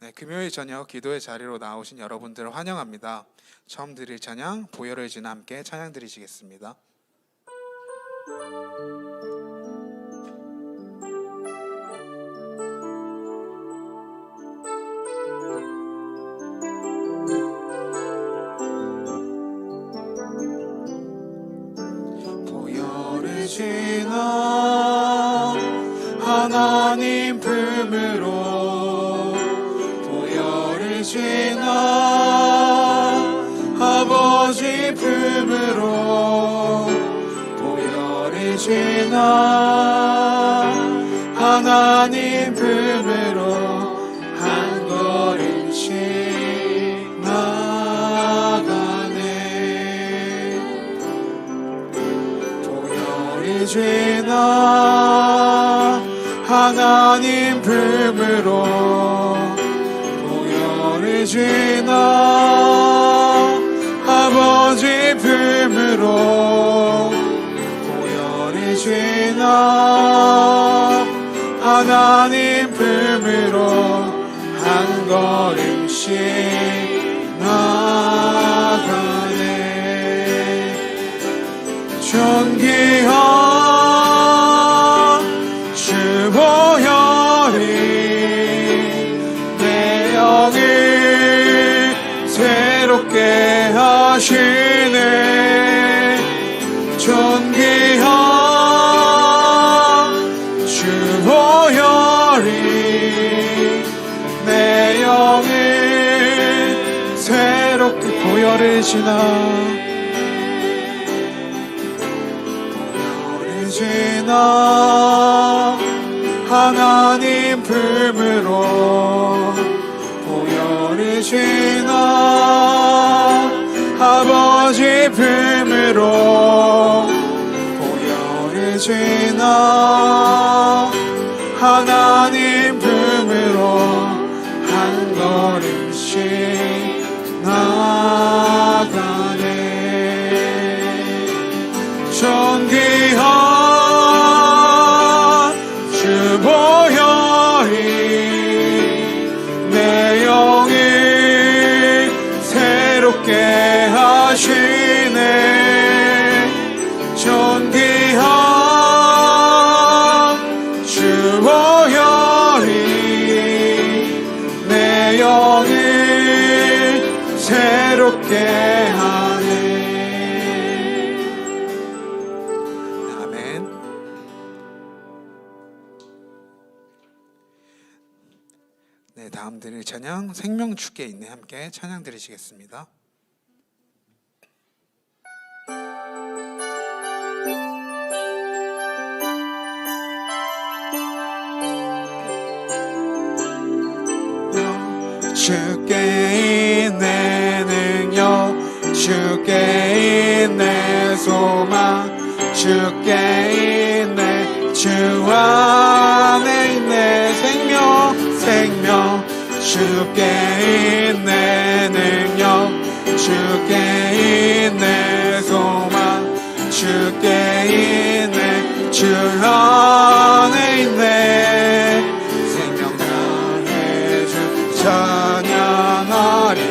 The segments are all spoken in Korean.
네, 금요일 저녁 기도의 자리로 나오신 여러분들을 환영합니다. 처음 드릴 찬양 보혈을 지나 함께 찬양 드리시겠습니다. 보혈을 지나 하나님 품으로 보혈을 지나 아버지 품으로 보혈을 지나 하나님 품으로 한 걸음씩 나가네. 보혈을 지나 하나님 품으로 보혈을 지나 아버지 품으로 보혈을 지나 하나님 품으로 한 걸음씩 나가네. 존귀한 주 보혈이 내 영을 새롭게 하시네. 존귀한 주 보혈이 내 영을 새롭게 보혈을 지나 보혈을 지나 하나님 품으로 보혈을 지나 아버지 품으로 보혈을 지나 하나님 품으로 한 걸음씩 나가네. 존귀한 주 보혈이 내 영을 새롭게 하시네. 존귀한 주 보혈이 내 영을 새롭게 하네. 아멘. 네, 다음 드릴 찬양 생명 주께 있네 함께 찬양 드리시겠습니다. 주께 있네 능력, 주께 있네 소망, 주께 있네 주 안에 있네 생명, 주께 있네 능력, 주께 있네 소망, 주께 있네 주 안에 있네 생명 나의 주 찬양하리.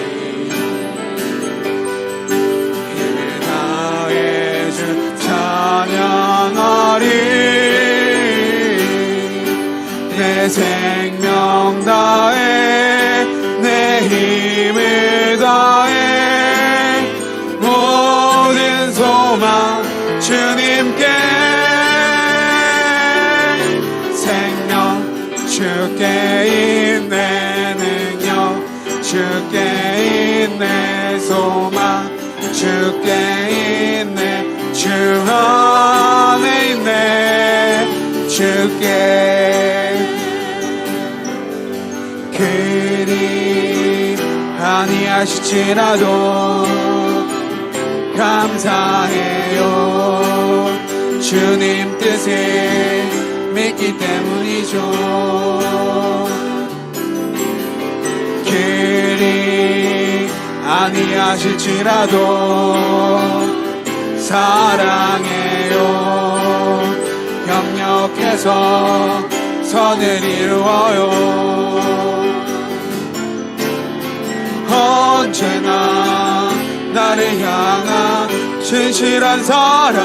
힘을 다해 주 찬양하리. 내 생명 다해 내 힘을 다해 모든 소망 주님께 생명 주께 있네 능력, 주께 있네 소망, 주께 있네 주 안에 있네 주께. 그리 아니하실지라도 감사해요. 주님 뜻을 믿기 때문이죠. 그리 아니하실지라도 사랑해요. 협력해서 선을 이루어요. 언제나 나를 향한 진실한 사랑,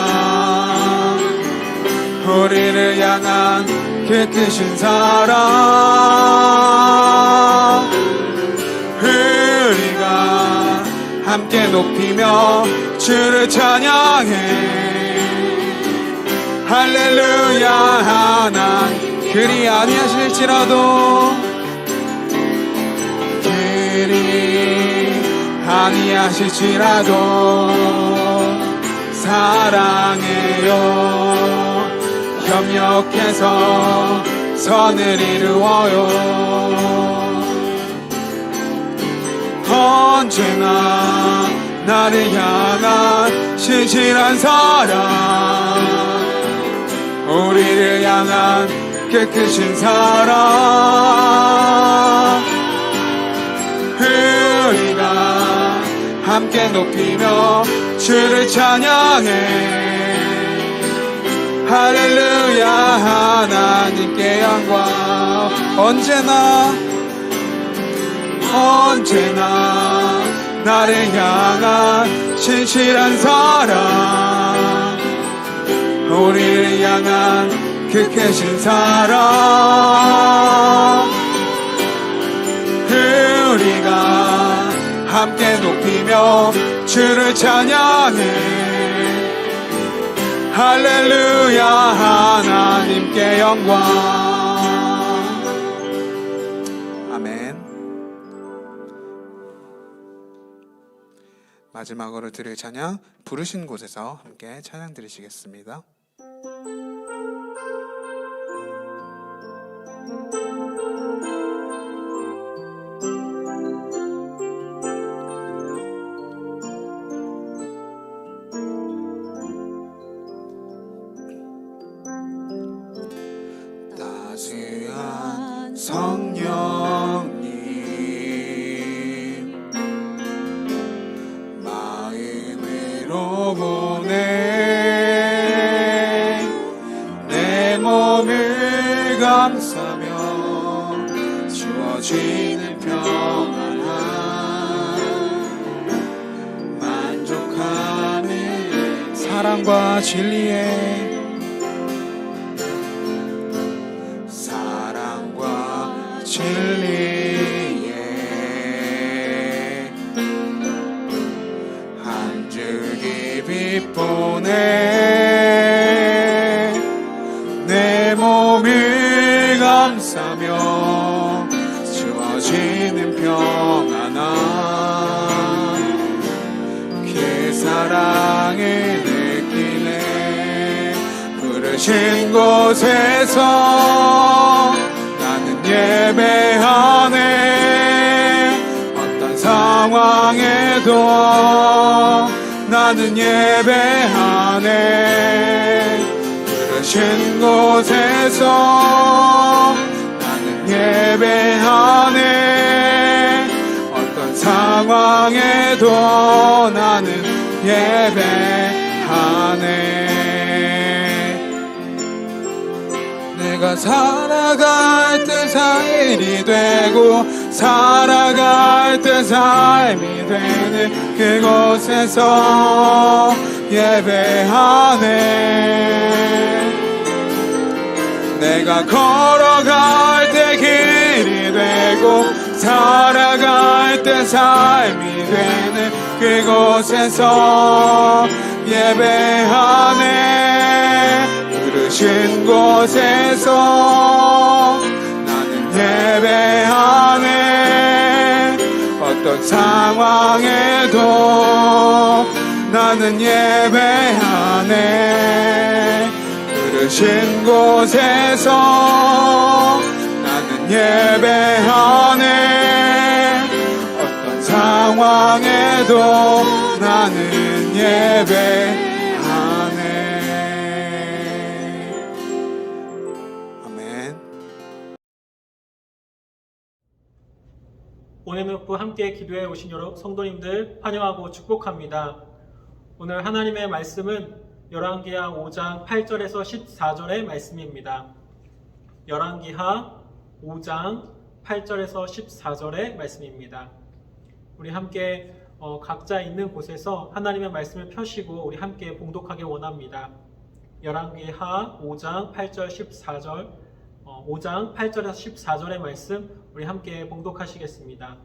우리를 향한 그 크신 사랑, 우리가 함께 높이며 주를 찬양해. 할렐루야. 하나님 그리 아니하실지라도, 그리 아니하실지라도 사랑해요. 협력해서 선을 이루어요. 언제나 나를 향한 신실한 사랑, 우리를 향한 그 크신 사랑, 우리가 함께 높이며 주를 찬양해. 할렐루야. 하나님께 영광. 언제나 나를 향한 신실한 사랑, 우리를 향한 그 크신 사랑, 우리가 함께 높이며 주를 찬양해. 할렐루야. 하나님께 영광. 아멘. 마지막으로 드릴 찬양, 부르신 곳에서 함께 찬양 드리시겠습니다. 따스한 성령님, 마음으로 보내 내 몸을 감싸며 주어지는 평안함, 만족하는 사랑과 진리에 한 줄기 빛 보내 내 몸을 감싸며 주어지는 평안함, 그 사랑을 느끼네. 부르신 곳에서 예배하네. 어떤 상황에도 나는 예배하네. 부르신 곳에서 나는 예배하네. 어떤 상황에도 나는 예배하네. 내가 살아갈 때 삶이 되고 살아갈 때 삶이 되는 그곳에서 예배하네. 내가 걸어갈 때 길이 되고 살아갈 때 삶이 되는 그곳에서 예배하네. 부르신 곳에서 나는 예배하네. 어떤 상황에도 나는 예배하네. 부르신 곳에서 나는 예배하네. 어떤 상황에도 나는 예배하네. 오늘 묵부 함께 기도해 오신 여러 성도님들 환영하고 축복합니다. 오늘 하나님의 말씀은 열왕기하 5장 8절에서 14절의 말씀입니다. 열왕기하 5장 8절에서 14절의 말씀입니다. 우리 함께 각자 있는 곳에서 하나님의 말씀을 펴시고 우리 함께 봉독하기 원합니다. 열왕기하 5장 8절 14절 5장 8절에서 14절의 말씀 우리 함께 봉독하시겠습니다.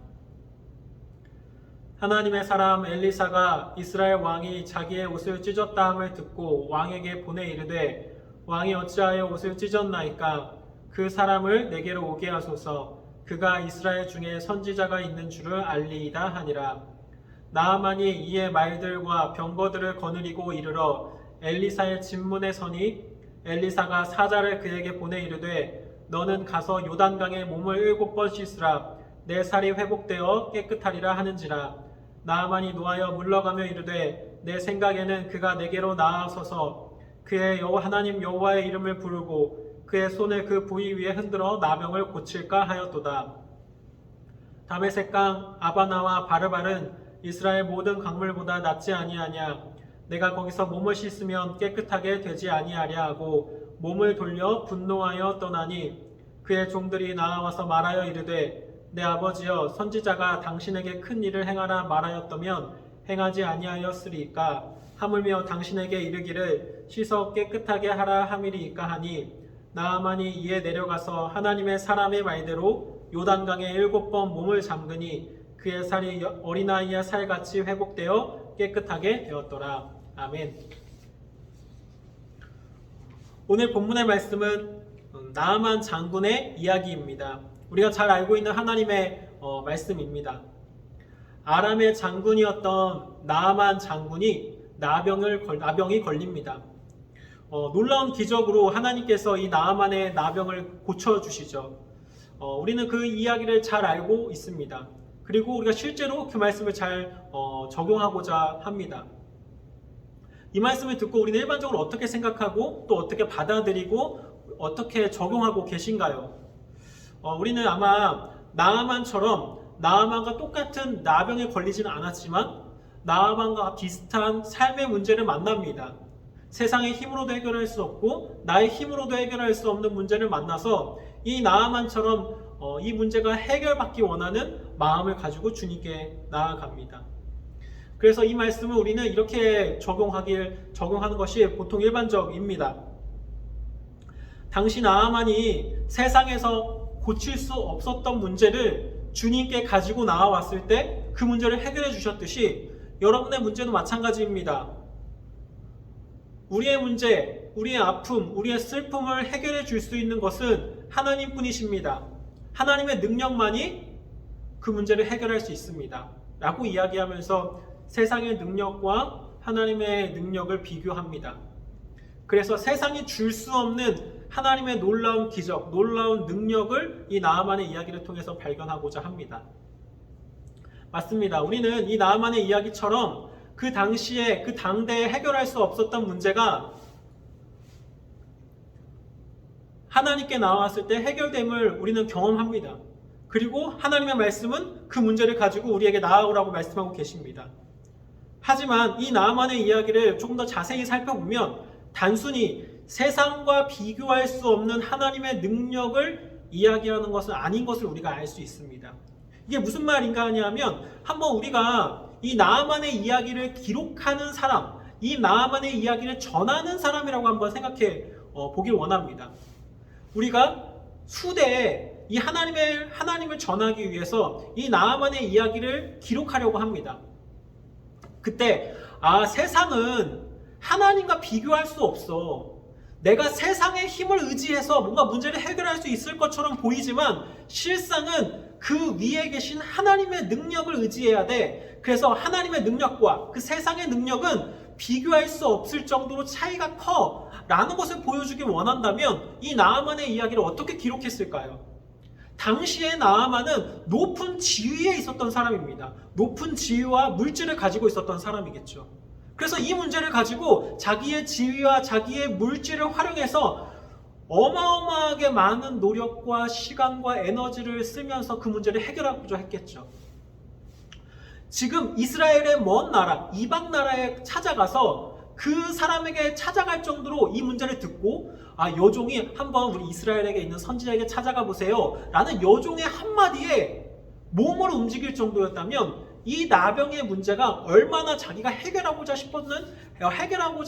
하나님의 사람 엘리사가 이스라엘 왕이 자기의 옷을 찢었다함을 듣고 왕에게 보내 이르되 왕이 어찌하여 옷을 찢었나이까 그 사람을 내게로 오게 하소서 그가 이스라엘 중에 선지자가 있는 줄을 알리이다 하니라. 나아만이 이에 말들과 병거들을 거느리고 이르러 엘리사의 집문에 서니 엘리사가 사자를 그에게 보내 이르되 너는 가서 요단강에 몸을 7번 씻으라 내 살이 회복되어 깨끗하리라 하는지라. 나아만이 노하여 물러가며 이르되 내 생각에는 그가 내게로 나아서서 그의 하나님 여호와의 이름을 부르고 그의 손을 그 부위 위에 흔들어 나병을 고칠까 하였도다. 다메섹강 아바나와 바르발은 이스라엘 모든 강물보다 낫지 아니하냐. 내가 거기서 몸을 씻으면 깨끗하게 되지 아니하랴 하고 몸을 돌려 분노하여 떠나니 그의 종들이 나와서 말하여 이르되 내 아버지여 선지자가 당신에게 큰 일을 행하라 말하였다면 행하지 아니하였으리이까. 하물며 당신에게 이르기를 씻어 깨끗하게 하라 함이리이까 하니 나아만이 이에 내려가서 하나님의 사람의 말대로 요단강에 7번 몸을 잠그니 그의 살이 어린아이의 살같이 회복되어 깨끗하게 되었더라. 아멘. 오늘 본문의 말씀은 나아만 장군의 이야기입니다. 우리가 잘 알고 있는 하나님의 말씀입니다. 아람의 장군이었던 나아만 장군이 나병이 걸립니다. 놀라운 기적으로 하나님께서 이 나아만의 나병을 고쳐주시죠. 우리는 그 이야기를 잘 알고 있습니다. 그리고 우리가 실제로 그 말씀을 잘 적용하고자 합니다. 이 말씀을 듣고 우리는 일반적으로 어떻게 생각하고 또 어떻게 받아들이고 어떻게 적용하고 계신가요? 우리는 아마 나아만과 똑같은 나병에 걸리지는 않았지만 나아만과 비슷한 삶의 문제를 만납니다. 세상의 힘으로도 해결할 수 없고 나의 힘으로도 해결할 수 없는 문제를 만나서 이 나아만처럼 이 문제가 해결받기 원하는 마음을 가지고 주님께 나아갑니다. 그래서 이 말씀을 우리는 이렇게 적용하는 것이 보통 일반적입니다. 당시 나아만이 세상에서 고칠 수 없었던 문제를 주님께 가지고 나와왔을 때 그 문제를 해결해 주셨듯이 여러분의 문제도 마찬가지입니다. 우리의 문제, 우리의 아픔, 우리의 슬픔을 해결해 줄 수 있는 것은 하나님뿐이십니다. 하나님의 능력만이 그 문제를 해결할 수 있습니다. 라고 이야기하면서 세상의 능력과 하나님의 능력을 비교합니다. 그래서 세상이 줄 수 없는 하나님의 놀라운 기적, 놀라운 능력을 이 나아만의 이야기를 통해서 발견하고자 합니다. 맞습니다. 우리는 이 나아만의 이야기처럼 그 당시에, 그 당대에 해결할 수 없었던 문제가 하나님께 나왔을 때 해결됨을 우리는 경험합니다. 그리고 하나님의 말씀은 그 문제를 가지고 우리에게 나아오라고 말씀하고 계십니다. 하지만 이 나아만의 이야기를 조금 더 자세히 살펴보면 단순히 세상과 비교할 수 없는 하나님의 능력을 이야기하는 것은 아닌 것을 우리가 알 수 있습니다. 이게 무슨 말인가 하냐면 한번 우리가 이 나아만의 이야기를 기록하는 사람, 이 나아만의 이야기를 전하는 사람이라고 한번 생각해 보길 원합니다. 우리가 수대에 이 하나님을 전하기 위해서 이 나아만의 이야기를 기록하려고 합니다. 그때 세상은 하나님과 비교할 수 없어. 내가 세상의 힘을 의지해서 뭔가 문제를 해결할 수 있을 것처럼 보이지만 실상은 그 위에 계신 하나님의 능력을 의지해야 돼. 그래서 하나님의 능력과 그 세상의 능력은 비교할 수 없을 정도로 차이가 커 라는 것을 보여주길 원한다면 이 나아만의 이야기를 어떻게 기록했을까요? 당시의 나아만은 높은 지위에 있었던 사람입니다. 높은 지위와 물질을 가지고 있었던 사람이겠죠. 그래서 이 문제를 가지고 자기의 지위와 자기의 물질을 활용해서 어마어마하게 많은 노력과 시간과 에너지를 쓰면서 그 문제를 해결하고자 했겠죠. 지금 이스라엘의 먼 나라, 이방 나라에 찾아가서 그 사람에게 찾아갈 정도로 이 문제를 듣고 여종이 한번 우리 이스라엘에게 있는 선지자에게 찾아가 보세요 라는 여종의 한마디에 몸으로 움직일 정도였다면 이 나병의 문제가 얼마나 자기가 해결하고자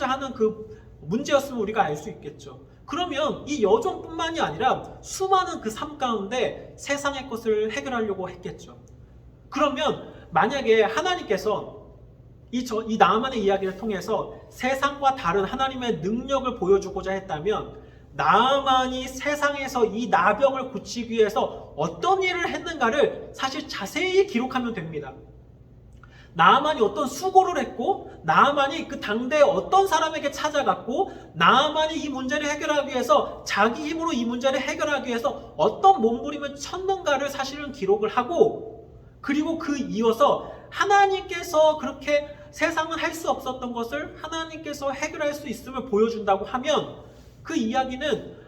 하는 그 문제였음을 우리가 알 수 있겠죠. 그러면 이 여종뿐만이 아니라 수많은 그 삶 가운데 세상의 것을 해결하려고 했겠죠. 그러면 만약에 하나님께서 이 나아만의 이야기를 통해서 세상과 다른 하나님의 능력을 보여주고자 했다면 나아만이 세상에서 이 나병을 고치기 위해서 어떤 일을 했는가를 사실 자세히 기록하면 됩니다. 나아만이 어떤 수고를 했고, 나아만이 그 당대에 어떤 사람에게 찾아갔고, 나아만이 이 문제를 해결하기 위해서 자기 힘으로 이 문제를 해결하기 위해서 어떤 몸부림을 쳤는가를 사실은 기록을 하고, 그리고 그 이어서 하나님께서 그렇게 세상은 할 수 없었던 것을 하나님께서 해결할 수 있음을 보여준다고 하면 그 이야기는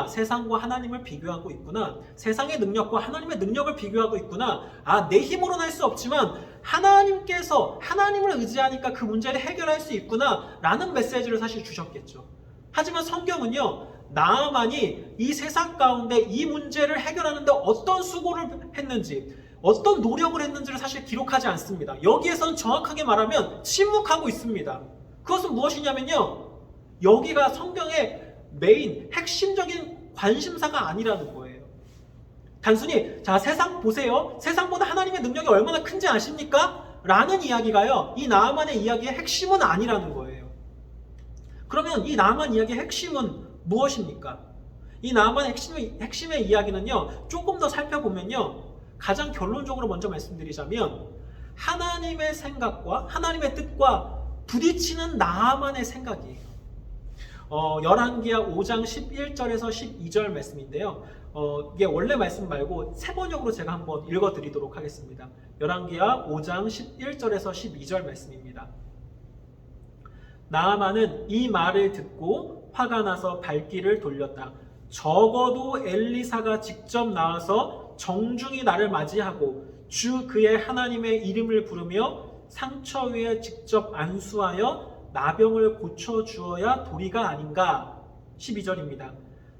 세상과 하나님을 비교하고 있구나. 세상의 능력과 하나님의 능력을 비교하고 있구나. 내 힘으로는 할 수 없지만 하나님께서 하나님을 의지하니까 그 문제를 해결할 수 있구나 라는 메시지를 사실 주셨겠죠. 하지만 성경은요, 나아만이 이 세상 가운데 이 문제를 해결하는데 어떤 수고를 했는지, 어떤 노력을 했는지를 사실 기록하지 않습니다. 여기에서는 정확하게 말하면 침묵하고 있습니다. 그것은 무엇이냐면요, 여기가 성경의 메인, 핵심적인 관심사가 아니라는 거예요. 단순히 세상 보세요, 세상보다 하나님의 능력이 얼마나 큰지 아십니까? 라는 이야기가요, 이 나아만의 이야기의 핵심은 아니라는 거예요. 그러면 이 나아만 이야기의 핵심은 무엇입니까? 이 나아만의 핵심의 이야기는요, 조금 더 살펴보면요, 가장 결론적으로 먼저 말씀드리자면 하나님의 생각과 하나님의 뜻과 부딪히는 나아만의 생각이에요. 열왕기하 5장 11절에서 12절 말씀인데요. 이게 원래 말씀 말고 세 번역으로 제가 한번 읽어드리도록 하겠습니다. 열왕기하 5장 11절에서 12절 말씀입니다. 나아만은 이 말을 듣고 화가 나서 발길을 돌렸다. 적어도 엘리사가 직접 나와서 정중히 나를 맞이하고 주 그의 하나님의 이름을 부르며 상처 위에 직접 안수하여 나병을 고쳐주어야 도리가 아닌가. 12절입니다.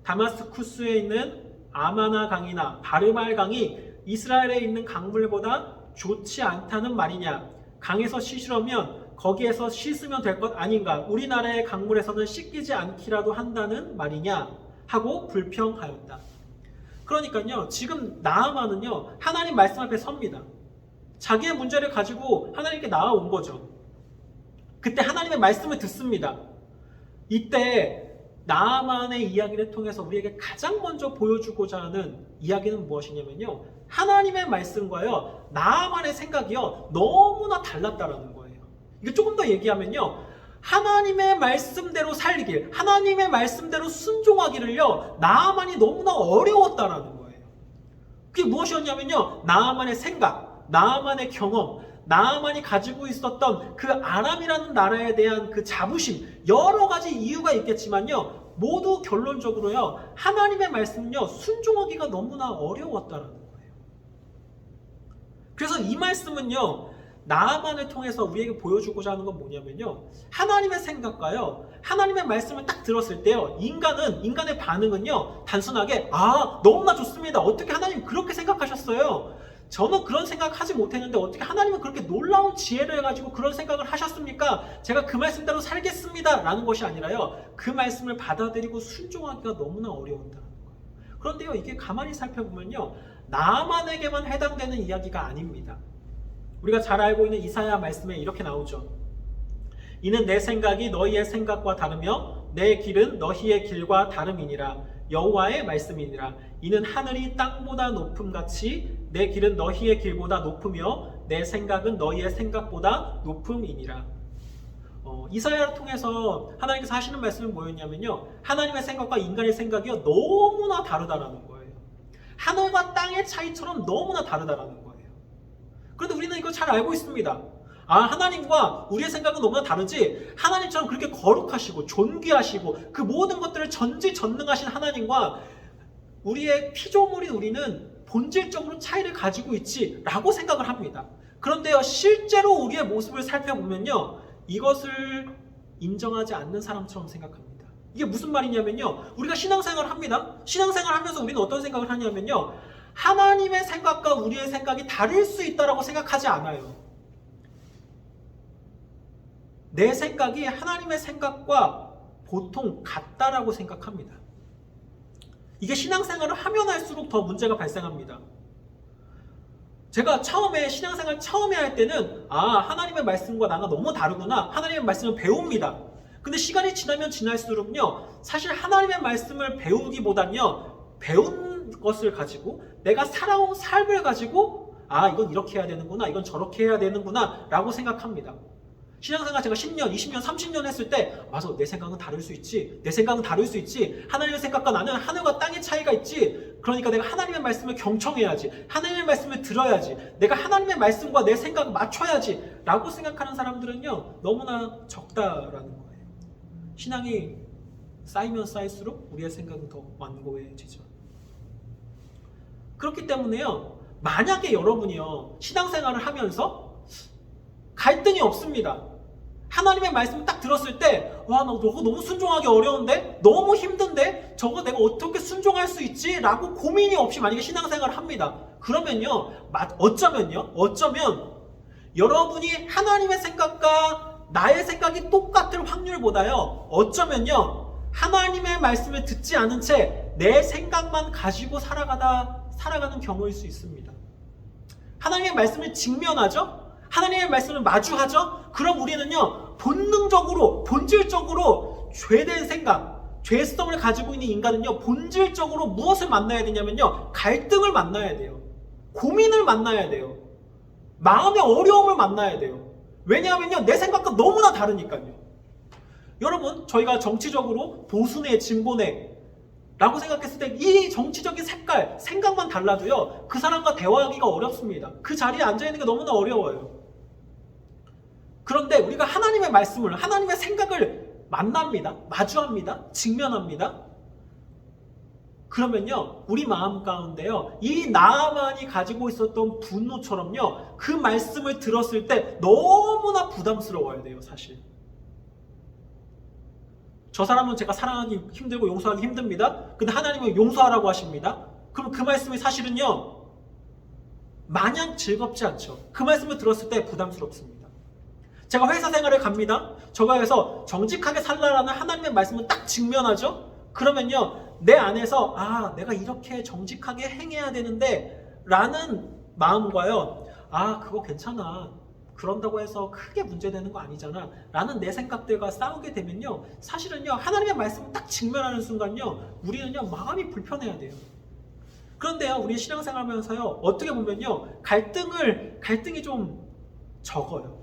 다마스쿠스에 있는 아마나 강이나 바르말 강이 이스라엘에 있는 강물보다 좋지 않다는 말이냐. 강에서 씻으려면 거기에서 씻으면 될 것 아닌가. 우리나라의 강물에서는 씻기지 않기라도 한다는 말이냐 하고 불평하였다. 그러니까요, 지금 나아만은요, 하나님 말씀 앞에 섭니다. 자기의 문제를 가지고 하나님께 나아온 거죠. 그때 하나님의 말씀을 듣습니다. 이때 나아만의 이야기를 통해서 우리에게 가장 먼저 보여주고자 하는 이야기는 무엇이냐면요, 하나님의 말씀과요, 나아만의 생각이요, 너무나 달랐다라는 거예요. 이게 조금 더 얘기하면요, 하나님의 말씀대로 살길, 하나님의 말씀대로 순종하기를요, 나아만이 너무나 어려웠다라는 거예요. 그게 무엇이었냐면요, 나아만의 생각, 나아만의 경험, 나아만이 가지고 있었던 그 아람이라는 나라에 대한 그 자부심, 여러 가지 이유가 있겠지만요, 모두 결론적으로요, 하나님의 말씀은요, 순종하기가 너무나 어려웠다라는 거예요. 그래서 이 말씀은요, 나아만을 통해서 우리에게 보여주고자 하는 건 뭐냐면요, 하나님의 생각과요, 하나님의 말씀을 딱 들었을 때요, 인간의 반응은요, 단순하게 너무나 좋습니다. 어떻게 하나님 그렇게 생각하셨어요? 저는 그런 생각하지 못했는데 어떻게 하나님은 그렇게 놀라운 지혜를 해가지고 그런 생각을 하셨습니까? 제가 그 말씀대로 살겠습니다 라는 것이 아니라요, 그 말씀을 받아들이고 순종하기가 너무나 어려웠다는 거예요. 그런데요, 이게 가만히 살펴보면요, 나만에게만 해당되는 이야기가 아닙니다. 우리가 잘 알고 있는 이사야 말씀에 이렇게 나오죠. 이는 내 생각이 너희의 생각과 다르며 내 길은 너희의 길과 다름이니라. 여호와의 말씀이니라. 이는 하늘이 땅보다 높음같이 내 길은 너희의 길보다 높으며 내 생각은 너희의 생각보다 높음이니라. 이사야를 통해서 하나님께서 하시는 말씀은 뭐였냐면요, 하나님의 생각과 인간의 생각이 너무나 다르다라는 거예요. 하늘과 땅의 차이처럼 너무나 다르다라는 거예요. 그런데 우리는 이거 잘 알고 있습니다. 하나님과 우리의 생각은 너무나 다르지, 하나님처럼 그렇게 거룩하시고 존귀하시고 그 모든 것들을 전지전능하신 하나님과 우리의 피조물인 우리는 본질적으로 차이를 가지고 있지 라고 생각을 합니다. 그런데요, 실제로 우리의 모습을 살펴보면요, 이것을 인정하지 않는 사람처럼 생각합니다. 이게 무슨 말이냐면요, 우리가 신앙생활을 합니다. 신앙생활을 하면서 우리는 어떤 생각을 하냐면요, 하나님의 생각과 우리의 생각이 다를 수 있다고 생각하지 않아요. 내 생각이 하나님의 생각과 보통 같다라고 생각합니다. 이게 신앙생활을 하면 할수록 더 문제가 발생합니다. 제가 신앙생활 처음에 할 때는 하나님의 말씀과 나가 너무 다르구나. 하나님의 말씀을 배웁니다. 근데 시간이 지나면 지날수록요, 사실 하나님의 말씀을 배우기보단요, 배운 것을 가지고 내가 살아온 삶을 가지고 이건 이렇게 해야 되는구나, 이건 저렇게 해야 되는구나 라고 생각합니다. 신앙생활 제가 10년, 20년, 30년 했을 때 맞아, 내 생각은 다를 수 있지, 내 생각은 다를 수 있지, 하나님의 생각과 나는 하늘과 땅의 차이가 있지. 그러니까 내가 하나님의 말씀을 경청해야지, 하나님의 말씀을 들어야지, 내가 하나님의 말씀과 내 생각을 맞춰야지 라고 생각하는 사람들은요, 너무나 적다라는 거예요. 신앙이 쌓이면 쌓일수록 우리의 생각은 더 완고해지죠. 그렇기 때문에요, 만약에 여러분이요, 신앙생활을 하면서 갈등이 없습니다. 하나님의 말씀 딱 들었을 때 나 저거 너무 순종하기 어려운데? 너무 힘든데? 저거 내가 어떻게 순종할 수 있지? 라고 고민이 없이 만약에 신앙생활을 합니다. 그러면요, 어쩌면 여러분이 하나님의 생각과 나의 생각이 똑같을 확률보다요, 어쩌면요, 하나님의 말씀을 듣지 않은 채 내 생각만 가지고 살아가는 경우일 수 있습니다. 하나님의 말씀을 직면하죠? 하나님의 말씀을 마주하죠? 그럼 우리는요, 본질적으로 죄된 생각, 죄성을 가지고 있는 인간은요, 본질적으로 무엇을 만나야 되냐면요, 갈등을 만나야 돼요. 고민을 만나야 돼요. 마음의 어려움을 만나야 돼요. 왜냐하면요, 내 생각과 너무나 다르니까요. 여러분, 저희가 정치적으로 보수네, 진보네 라고 생각했을 때 이 정치적인 생각만 달라도요, 그 사람과 대화하기가 어렵습니다. 그 자리에 앉아있는 게 너무나 어려워요. 그런데 우리가 하나님의 말씀을, 하나님의 생각을 만납니다. 마주합니다. 직면합니다. 그러면요, 우리 마음 가운데요, 이 나만이 가지고 있었던 분노처럼요, 그 말씀을 들었을 때 너무나 부담스러워야 돼요, 사실. 저 사람은 제가 사랑하기 힘들고 용서하기 힘듭니다. 근데 하나님은 용서하라고 하십니다. 그럼 그 말씀이 사실은요, 마냥 즐겁지 않죠. 그 말씀을 들었을 때 부담스럽습니다. 제가 회사 생활을 갑니다. 저거에서 정직하게 살라라는 하나님의 말씀을 딱 직면하죠. 그러면요, 내 안에서 내가 이렇게 정직하게 행해야 되는데 라는 마음과요, 그거 괜찮아, 그런다고 해서 크게 문제되는 거 아니잖아 라는 내 생각들과 싸우게 되면요, 사실은요, 하나님의 말씀을 딱 직면하는 순간요, 우리는요, 마음이 불편해야 돼요. 그런데요, 우리 신앙생활 하면서요, 어떻게 보면요, 갈등이 좀 적어요.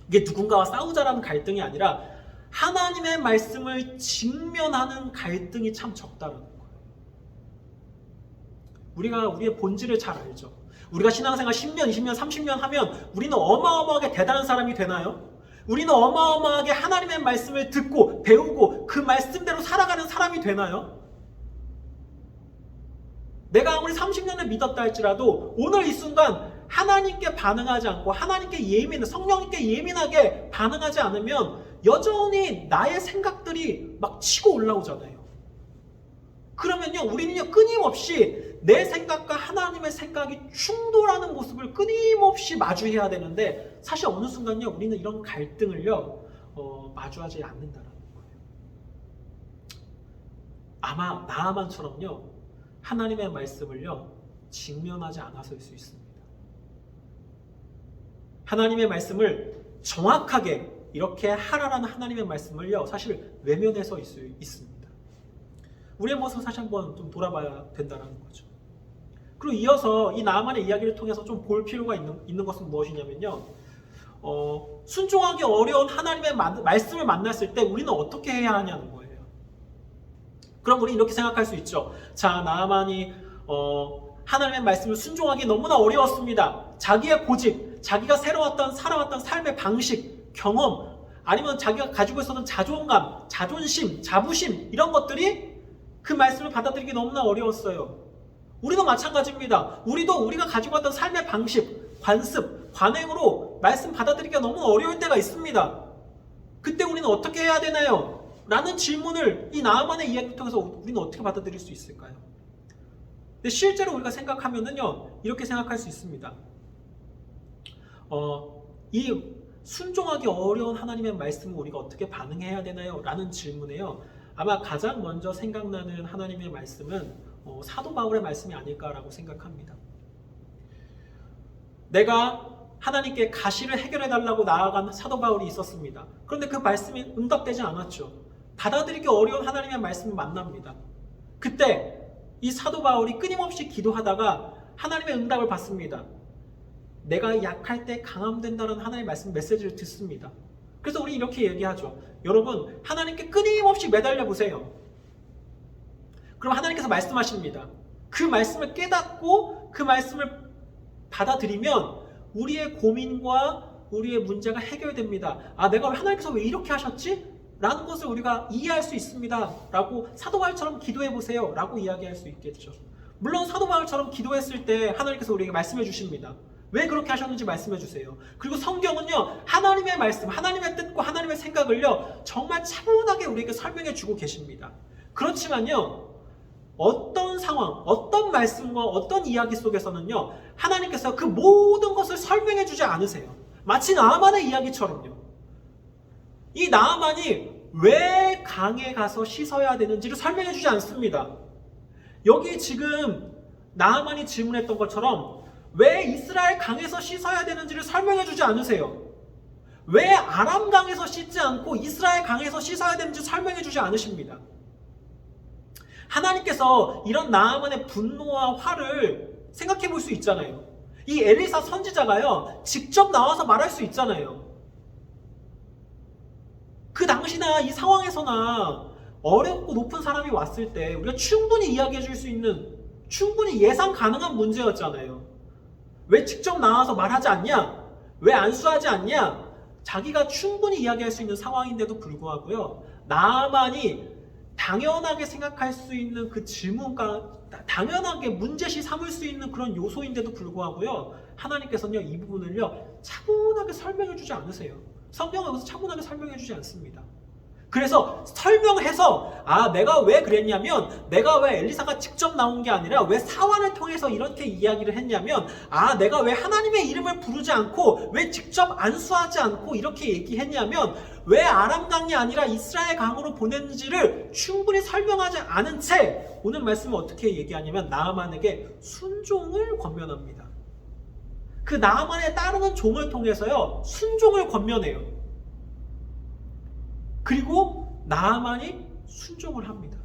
이게 누군가와 싸우자라는 갈등이 아니라 하나님의 말씀을 직면하는 갈등이 참 적다는 거예요. 우리가 우리의 본질을 잘 알죠. 우리가 신앙생활 10년, 20년, 30년 하면 우리는 어마어마하게 대단한 사람이 되나요? 우리는 어마어마하게 하나님의 말씀을 듣고 배우고 그 말씀대로 살아가는 사람이 되나요? 내가 아무리 30년을 믿었다 할지라도 오늘 이 순간 하나님께 반응하지 않고 성령님께 예민하게 반응하지 않으면 여전히 나의 생각들이 막 치고 올라오잖아요. 그러면요, 우리는요, 끊임없이 내 생각과 하나님의 생각이 충돌하는 모습을 끊임없이 마주해야 되는데, 사실 어느 순간요, 우리는 이런 갈등을요, 마주하지 않는다는 거예요. 아마 나아만처럼요, 하나님의 말씀을요, 직면하지 않아서일 수 있습니다. 하나님의 말씀을 정확하게 이렇게 하라라는 하나님의 말씀을요, 사실 외면해서 있습니다. 우리의 모습을 사실 한번 좀 돌아봐야 된다는 거죠. 그리고 이어서 이 나아만의 이야기를 통해서 좀 볼 필요가 있는 것은 무엇이냐면요, 순종하기 어려운 하나님의 말씀을 만났을 때 우리는 어떻게 해야 하냐는 거예요. 그럼 우리 이렇게 생각할 수 있죠. 자, 나아만이 하나님의 말씀을 순종하기 너무나 어려웠습니다. 자기의 고집, 자기가 살아왔던 삶의 방식, 경험, 아니면 자기가 가지고 있었던 자존감, 자존심, 자부심, 이런 것들이 그 말씀을 받아들이기 너무나 어려웠어요. 우리도 마찬가지입니다. 우리가 가지고 왔던 삶의 방식, 관습, 관행으로 말씀 받아들이기가 너무 어려울 때가 있습니다. 그때 우리는 어떻게 해야 되나요? 라는 질문을 이 나아만의 이야기를 통해서 우리는 어떻게 받아들일 수 있을까요? 근데 실제로 우리가 생각하면은요, 이렇게 생각할 수 있습니다. 이 순종하기 어려운 하나님의 말씀을 우리가 어떻게 반응해야 되나요? 라는 질문에요. 아마 가장 먼저 생각나는 하나님의 말씀은 사도 바울의 말씀이 아닐까라고 생각합니다. 내가 하나님께 가시를 해결해달라고 나아간 사도 바울이 있었습니다. 그런데 그 말씀이 응답되지 않았죠. 받아들이기 어려운 하나님의 말씀을 만납니다. 그때 이 사도 바울이 끊임없이 기도하다가 하나님의 응답을 받습니다. 내가 약할 때 강함 된다는 하나님의 말씀 메시지를 듣습니다. 그래서 우리 이렇게 얘기하죠. 여러분, 하나님께 끊임없이 매달려 보세요. 그럼 하나님께서 말씀하십니다. 그 말씀을 깨닫고 그 말씀을 받아들이면 우리의 고민과 우리의 문제가 해결됩니다. 내가 하나님께서 왜 이렇게 하셨지? 라는 것을 우리가 이해할 수 있습니다. 라고 사도 바울처럼 기도해 보세요. 라고 이야기할 수 있겠죠. 물론 사도 바울처럼 기도했을 때 하나님께서 우리에게 말씀해 주십니다. 왜 그렇게 하셨는지 말씀해 주세요. 그리고 성경은요, 하나님의 말씀, 하나님의 뜻과 하나님의 생각을요, 정말 차분하게 우리에게 설명해 주고 계십니다. 그렇지만요, 어떤 상황, 어떤 말씀과 어떤 이야기 속에서는요, 하나님께서 그 모든 것을 설명해 주지 않으세요. 마치 나아만의 이야기처럼요. 이 나아만이 왜 강에 가서 씻어야 되는지를 설명해 주지 않습니다. 여기 지금 나아만이 질문했던 것처럼 왜 이스라엘 강에서 씻어야 되는지를 설명해 주지 않으세요. 왜 아람 강에서 씻지 않고 이스라엘 강에서 씻어야 되는지 설명해 주지 않으십니다. 하나님께서 이런 나아만의 분노와 화를 생각해 볼 수 있잖아요. 이 엘리사 선지자가요, 직접 나와서 말할 수 있잖아요. 그 당시나 이 상황에서나 어렵고 높은 사람이 왔을 때 우리가 충분히 이야기해 줄 수 있는, 충분히 예상 가능한 문제였잖아요. 왜 직접 나와서 말하지 않냐? 왜 안수하지 않냐? 자기가 충분히 이야기할 수 있는 상황인데도 불구하고요, 나아만이 당연하게 생각할 수 있는 그 질문과 당연하게 문제시 삼을 수 있는 그런 요소인데도 불구하고요, 하나님께서는요, 이 부분을요, 차분하게 설명해 주지 않으세요. 성경은 여기서 차분하게 설명해 주지 않습니다. 그래서 설명해서 내가 왜 그랬냐면, 내가 왜 엘리사가 직접 나온 게 아니라 왜 사환을 통해서 이렇게 이야기를 했냐면, 내가 왜 하나님의 이름을 부르지 않고 왜 직접 안수하지 않고 이렇게 얘기했냐면, 왜 아람강이 아니라 이스라엘 강으로 보냈는지를 충분히 설명하지 않은 채 오늘 말씀은 어떻게 얘기하냐면 나아만에게 순종을 권면합니다. 그 나아만에 따르는 종을 통해서요, 순종을 권면해요. 그리고 나아만이 순종을 합니다.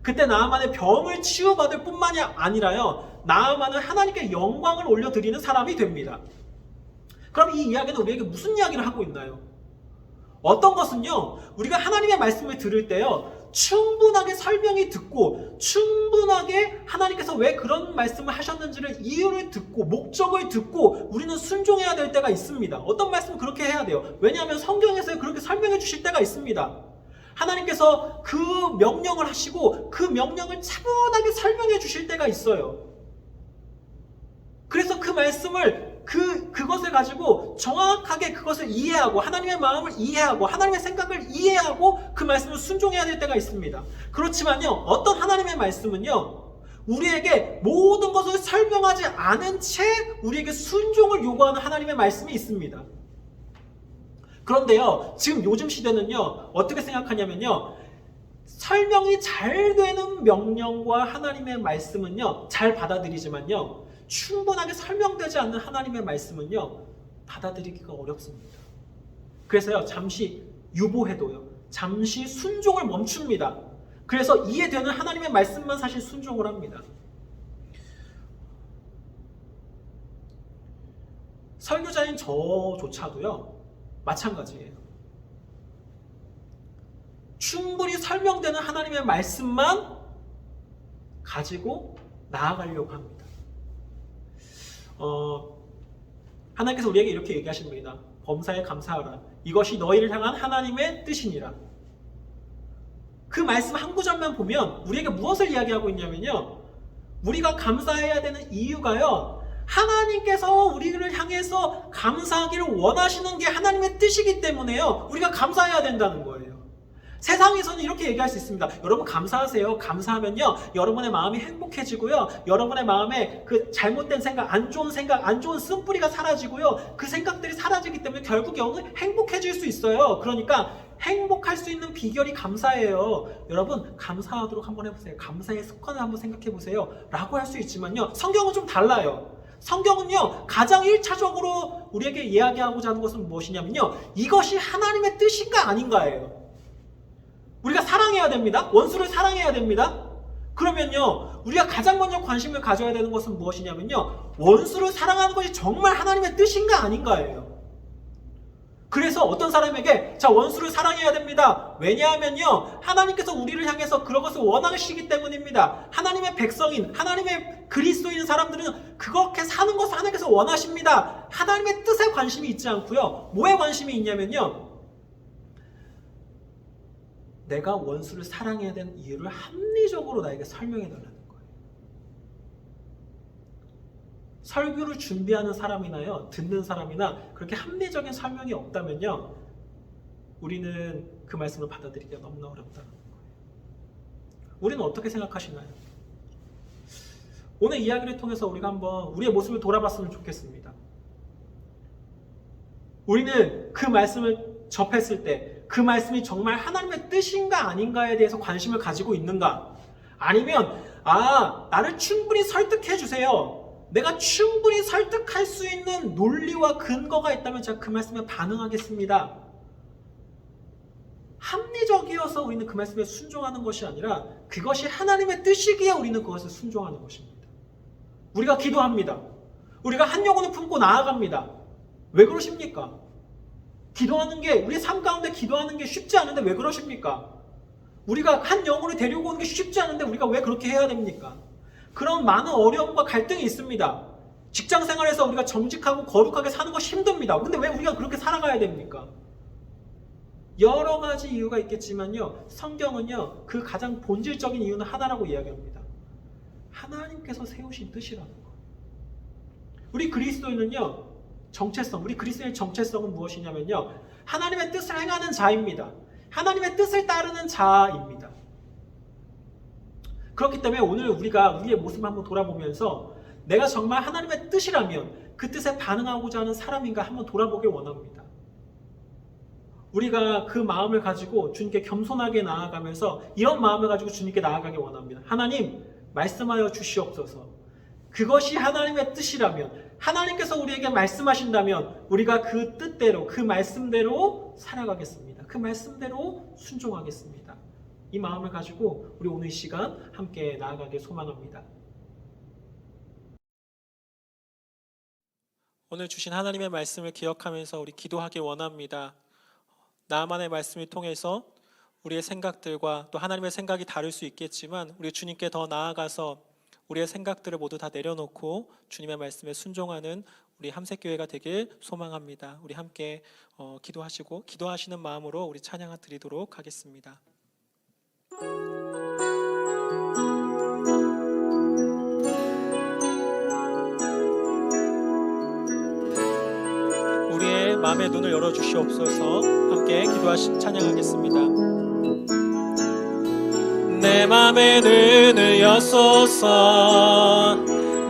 그때 나아만의 병을 치유받을 뿐만이 아니라요, 나아만은 하나님께 영광을 올려드리는 사람이 됩니다. 그럼 이 이야기는 우리에게 무슨 이야기를 하고 있나요? 어떤 것은요, 우리가 하나님의 말씀을 들을 때요, 충분하게 설명이 듣고 충분하게 하나님께서 왜 그런 말씀을 하셨는지를 이유를 듣고 목적을 듣고 우리는 순종해야 될 때가 있습니다. 어떤 말씀은 그렇게 해야 돼요. 왜냐하면 성경에서 그렇게 설명해 주실 때가 있습니다. 하나님께서 그 명령을 하시고 그 명령을 차분하게 설명해 주실 때가 있어요. 그래서 그 말씀을 그것을 가지고 정확하게 그것을 이해하고 하나님의 마음을 이해하고 하나님의 생각을 이해하고 그 말씀을 순종해야 될 때가 있습니다. 그렇지만요, 어떤 하나님의 말씀은요, 우리에게 모든 것을 설명하지 않은 채 우리에게 순종을 요구하는 하나님의 말씀이 있습니다. 그런데요, 지금 요즘 시대는요, 어떻게 생각하냐면요, 설명이 잘 되는 명령과 하나님의 말씀은요, 잘 받아들이지만요, 충분하게 설명되지 않는 하나님의 말씀은요, 받아들이기가 어렵습니다. 그래서요, 잠시 유보해도요, 잠시 순종을 멈춥니다. 그래서 이해되는 하나님의 말씀만 사실 순종을 합니다. 설교자인 저조차도요, 마찬가지예요. 충분히 설명되는 하나님의 말씀만 가지고 나아가려고 합니다. 하나님께서 우리에게 이렇게 얘기하십니다. 범사에 감사하라. 이것이 너희를 향한 하나님의 뜻이니라. 그 말씀 한 구절만 보면 우리에게 무엇을 이야기하고 있냐면요, 우리가 감사해야 되는 이유가요, 하나님께서 우리를 향해서 감사하기를 원하시는 게 하나님의 뜻이기 때문에요, 우리가 감사해야 된다는 거예요. 세상에서는 이렇게 얘기할 수 있습니다. 여러분 감사하세요. 감사하면요, 여러분의 마음이 행복해지고요, 여러분의 마음에 그 잘못된 생각, 안 좋은 쓴뿌리가 사라지고요, 그 생각들이 사라지기 때문에 결국 여러분은 행복해질 수 있어요. 그러니까 행복할 수 있는 비결이 감사예요. 여러분 감사하도록 한번 해보세요. 감사의 습관을 한번 생각해 보세요 라고 할 수 있지만요, 성경은 좀 달라요. 성경은요, 가장 1차적으로 우리에게 이야기하고자 하는 것은 무엇이냐면요, 이것이 하나님의 뜻인가 아닌가예요. 우리가 사랑해야 됩니다. 원수를 사랑해야 됩니다. 그러면요, 우리가 가장 먼저 관심을 가져야 되는 것은 무엇이냐면요, 원수를 사랑하는 것이 정말 하나님의 뜻인가 아닌가예요. 그래서 어떤 사람에게 자, 원수를 사랑해야 됩니다. 왜냐하면요, 하나님께서 우리를 향해서 그런 것을 원하시기 때문입니다. 하나님의 백성인, 하나님의 그리스도인 사람들은 그렇게 사는 것을 하나님께서 원하십니다. 하나님의 뜻에 관심이 있지 않고요, 뭐에 관심이 있냐면요, 내가 원수를 사랑해야 되는 이유를 합리적으로 나에게 설명해 달라는 거예요. 설교를 준비하는 사람이나요, 듣는 사람이나 그렇게 합리적인 설명이 없다면요, 우리는 그 말씀을 받아들이기가 너무나 어렵다는 거예요. 우리는 어떻게 생각하시나요? 오늘 이야기를 통해서 우리가 한번 우리의 모습을 돌아봤으면 좋겠습니다. 우리는 그 말씀을 접했을 때 그 말씀이 정말 하나님의 뜻인가 아닌가에 대해서 관심을 가지고 있는가? 아니면 나를 충분히 설득해 주세요, 내가 충분히 설득할 수 있는 논리와 근거가 있다면 제가 그 말씀에 반응하겠습니다, 합리적이어서 우리는 그 말씀에 순종하는 것이 아니라 그것이 하나님의 뜻이기에 우리는 그것을 순종하는 것입니다. 우리가 기도합니다. 우리가 한 영혼을 품고 나아갑니다. 왜 그러십니까? 기도하는 게, 우리 삶 가운데 기도하는 게 쉽지 않은데 왜 그러십니까? 우리가 한 영혼을 데리고 오는 게 쉽지 않은데 우리가 왜 그렇게 해야 됩니까? 그런 많은 어려움과 갈등이 있습니다. 직장 생활에서 우리가 정직하고 거룩하게 사는 것이 힘듭니다. 근데 왜 우리가 그렇게 살아가야 됩니까? 여러 가지 이유가 있겠지만요, 성경은요, 그 가장 본질적인 이유는 하나라고 이야기합니다. 하나님께서 세우신 뜻이라는 거예요. 우리 그리스도인은요, 우리 그리스도의 정체성은 무엇이냐면요, 하나님의 뜻을 행하는 자입니다. 하나님의 뜻을 따르는 자입니다. 그렇기 때문에 오늘 우리가 우리의 모습을 한번 돌아보면서 내가 정말 하나님의 뜻이라면 그 뜻에 반응하고자 하는 사람인가 한번 돌아보길 원합니다. 우리가 그 마음을 가지고 주님께 겸손하게 나아가면서 이런 마음을 가지고 주님께 나아가길 원합니다. 하나님, 말씀하여 주시옵소서. 그것이 하나님의 뜻이라면, 하나님께서 우리에게 말씀하신다면 우리가 그 뜻대로, 그 말씀대로 살아가겠습니다. 그 말씀대로 순종하겠습니다. 이 마음을 가지고 우리 오늘 이 시간 함께 나아가길 소망합니다. 오늘 주신 하나님의 말씀을 기억하면서 우리 기도하길 원합니다. 나만의 말씀을 통해서 우리의 생각들과 또 하나님의 생각이 다를 수 있겠지만 우리 주님께 더 나아가서 우리의 생각들을 모두 다 내려놓고 주님의 말씀에 순종하는 우리 함색교회가 되길 소망합니다. 우리 함께 기도하시고 기도하시는 마음으로 우리 찬양 드리도록 하겠습니다. 우리의 마음의 눈을 열어주시옵소서. 함께 찬양하겠습니다. 내 맘의 눈을 여소서.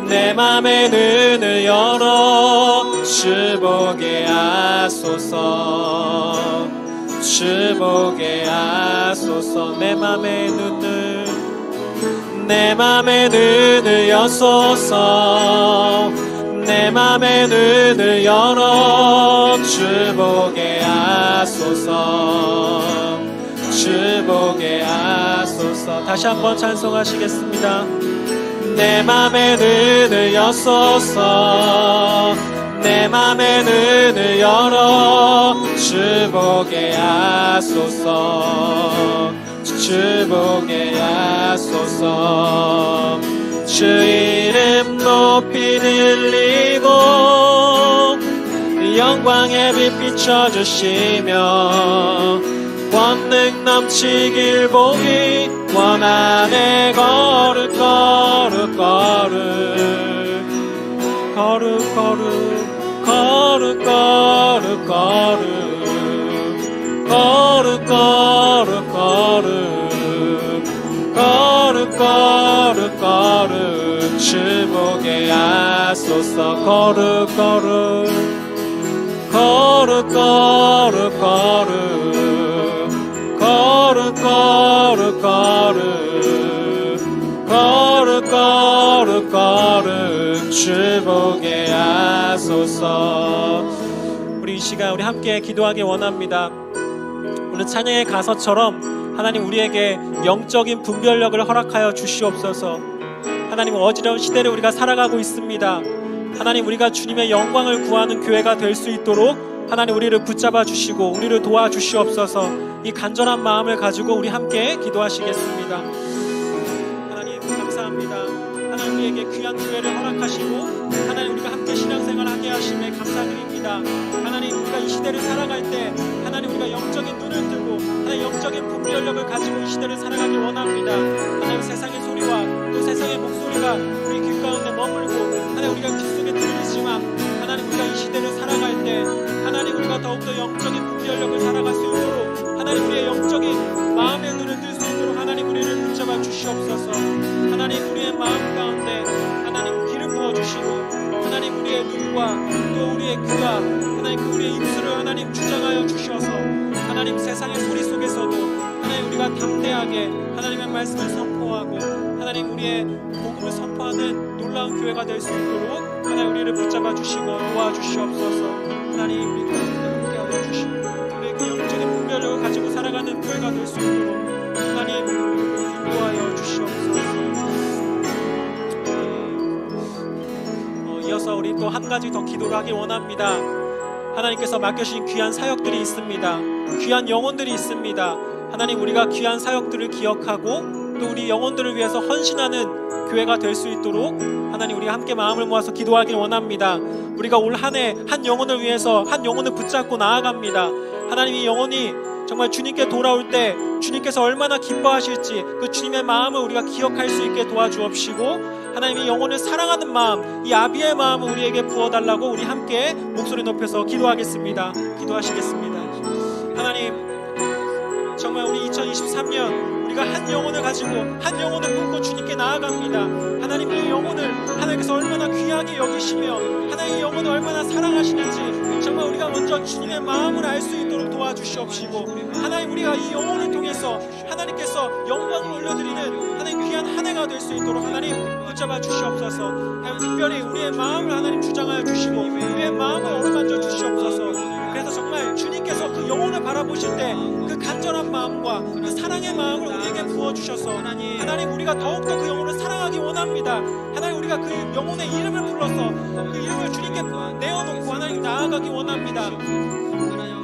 내 맘의 눈을 열어 주 보게 하소서. 주 보게 하소서. 내 맘의 눈을 여소서. 내 맘의 눈을 열어 주 보게 하소서. 주 보게 하소서. 다시 한번 찬송하시겠습니다. 내 맘의 눈을 여소서. 내 맘의 눈을 열어 주 보게 하소서. 주 보게 하소서. 주 이름 높이 들리고 영광의 빛 비춰주시며 권능 넘치길 보기 원하네. 거룩 거룩 거룩 거룩 거룩 거룩 거룩 거룩 거룩 거룩 거룩 주 보게 하소서. 거룩 거룩 거룩 거룩 거룩 거룩 거룩 주 보게 하소서. 우리 이 시간 우리 함께 기도하기 원합니다. 오늘 찬양의 가사처럼 하나님 우리에게 영적인 분별력을 허락하여 주시옵소서. 하나님 어지러운 시대를 우리가 살아가고 있습니다. 하나님 우리가 주님의 영광을 구하는 교회가 될 수 있도록 하나님 우리를 붙잡아 주시고 우리를 도와주시옵소서. 이 간절한 마음을 가지고 우리 함께 기도하시겠습니다. 하나님 감사합니다. 하나님 우리에게 귀한 교회를 허락하시고 하나님 우리가 함께 신앙생활하게 하심에 감사드립니다. 하나님 우리가 이 시대를 살아갈 때 하나님 우리가 영적인 눈을 뜨고 하나님 영적인 분별력을 가지고 이 시대를 살아가기 원합니다. 하나님 세상의 소리와 또 세상의 목소리가 우리 귓 가운데 머물고 하나님 우리가 귀 속에 들리지만 하나님 우리가 이 시대를 살아갈 때 하나님 우리가 더욱더 영적인 분별력을 살아갈 수 있도록 하나님 우리의 영적인 마음의 눈을 뜰 수 있도록 하나님 우리를 붙잡아 주시옵소서. 하나님 우리의 마음 가운데 하나님 기름 부어주시고 하나님 우리의 눈과 또 우리의 귀와 하나님 그 우리의 입술을 하나님 주장하여 주셔서 하나님 세상의 소리 속에서도 하나님 우리가 담대하게 하나님의 말씀을 선포하고 하나님 우리의 복음을 선포하는 놀라운 교회가 될 수 있도록 하나님 우리를 붙잡아 주시고 도와주시옵소서. 하나님 우리 가운데 함께하여 주시고 우리의 그 영적인 분별력을 가지고 살아가는 교회가 될 수 있도록 하나님 우리를 인도하여 주시옵소서. 이어서 우리 또 한 가지 더 기도를 하기 원합니다. 하나님께서 맡겨주신 귀한 사역들이 있습니다. 귀한 영혼들이 있습니다. 하나님 우리가 귀한 사역들을 기억하고 또 우리 영혼들을 위해서 헌신하는 교회가 될 수 있도록 하나님 우리 함께 마음을 모아서 기도하길 원합니다. 우리가 올 한 해 한 영혼을 위해서 한 영혼을 붙잡고 나아갑니다. 하나님 이 영혼이 정말 주님께 돌아올 때 주님께서 얼마나 기뻐하실지 그 주님의 마음을 우리가 기억할 수 있게 도와주옵시고 하나님 이 영혼을 사랑하는 마음, 이 아비의 마음을 우리에게 부어달라고 우리 함께 목소리 높여서 기도하겠습니다. 기도하시겠습니다. 하나님 정말 우리 2023년 우리가 한 영혼을 가지고 한 영혼을 품고 주님께 나아갑니다. 하나님 이 영혼을 하나님께서 얼마나 귀하게 여기시며 하나님 이 영혼을 얼마나 사랑하시는지 정말 우리가 먼저 주님의 마음을 알 수 있도록 도와주시옵시고 하나님 우리가 이 영혼을 통해서 하나님께서 영광을 올려드리는 하나님 귀한 한 해가 될 수 있도록 하나님 붙잡아 주시옵소서. 하나님 특별히 우리의 마음을 하나님 주장하여 주시고 우리의 마음을 어루만져 주시옵소서. 그래서 정말 주님께서 그 영혼을 바라보실 때 그 간절한 마음과 그 사랑의 마음을 우리에게 부어주셔서 하나님 우리가 더욱더 그 영혼을 사랑하기 원합니다. 하나님 우리가 그 영혼의 이름을 불러서 그 이름을 주님께 내어놓고 하나님 나아가기 원합니다.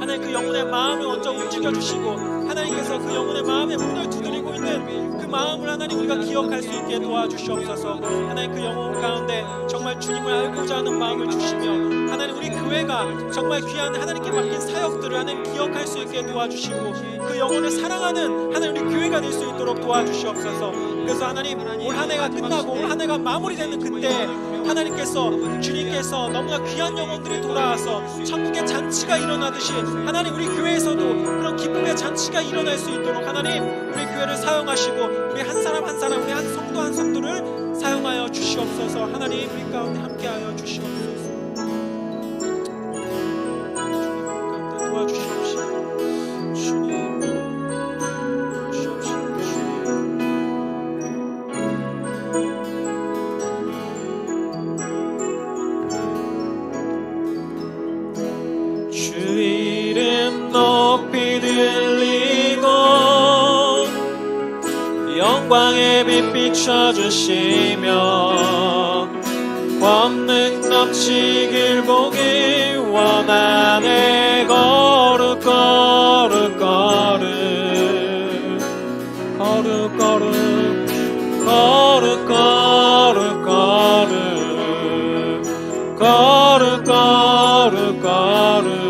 하나님 그 영혼의 마음을 먼저 움직여주시고 하나님께서 그 영혼의 마음의 문을 두드리고 있는 그 마음을 하나님 우리가 기억할 수 있게 도와주시옵소서. 하나님 그 영혼 가운데 정말 주님을 알고자 하는 마음을 주시며 하나님 우리 교회가 정말 귀한 하나님께 맡긴 사역들을 하나님 기억할 수 있게 도와주시고 그 영혼을 사랑하는 하나님 우리 교회가 될 수 있도록 도와주시옵소서. 그래서 하나님 올 한 해가 끝나고 올 한 해가 마무리되는 그때 하나님께서 주님께서 너무나 귀한 영혼들이 돌아와서 천국의 잔치가 일어나듯이 하나님 우리 교회에서도 그런 기쁨의 잔치가 일어날 수 있도록 하나님 우리 교회를 사용하시고 우리 한 사람 한 사람 우리 한 성도 한 성도를 사용하여 주시옵소서. 하나님 우리 가운데 함께하여 주시옵소서. 주님 가운데 도와주시옵시고 주님 주 이름 높이 들리고 영광의 빛 비춰주시며 권능 넘치길 보기 원하네. 거룩 거룩 거룩 거룩 거룩 거룩 거룩 거룩 거룩 거룩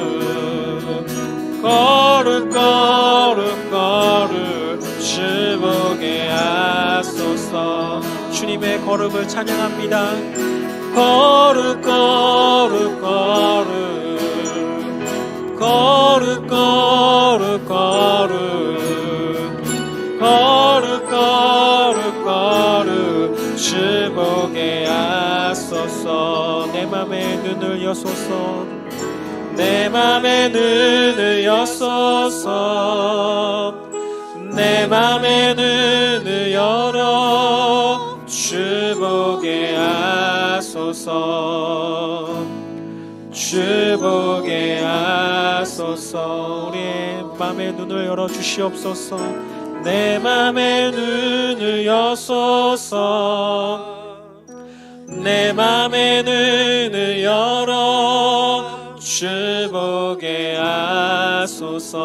거룩 거룩 거룩 주 보게 하소서. 주님의 거룩을 찬양합니다. 거룩 거룩 거룩 거룩 거룩 내 맘에 눈을 여소서 내 맘에 눈을 여소서 내 맘에 눈을 열어 주 보게 하소서 주 보게 하소서 우리의 맘의 눈을 열어 주시옵소서 내 맘의 눈을 여소서 내 맘의 눈을 열어 주 보게 하소서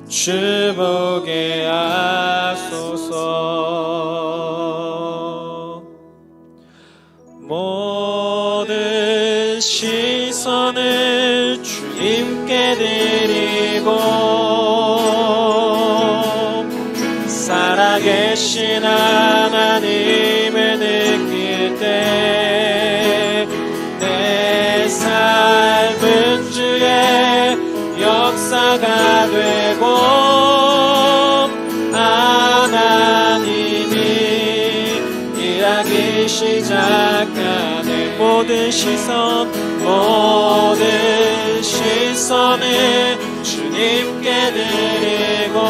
주 보게 하소서 모든 시선을 주님께 드리고 살아계신 하나님을 느낄 때 내 삶은 주의 역사가 되고 하나님이 일하기 시작하네 모든 시선을 주님께 드리고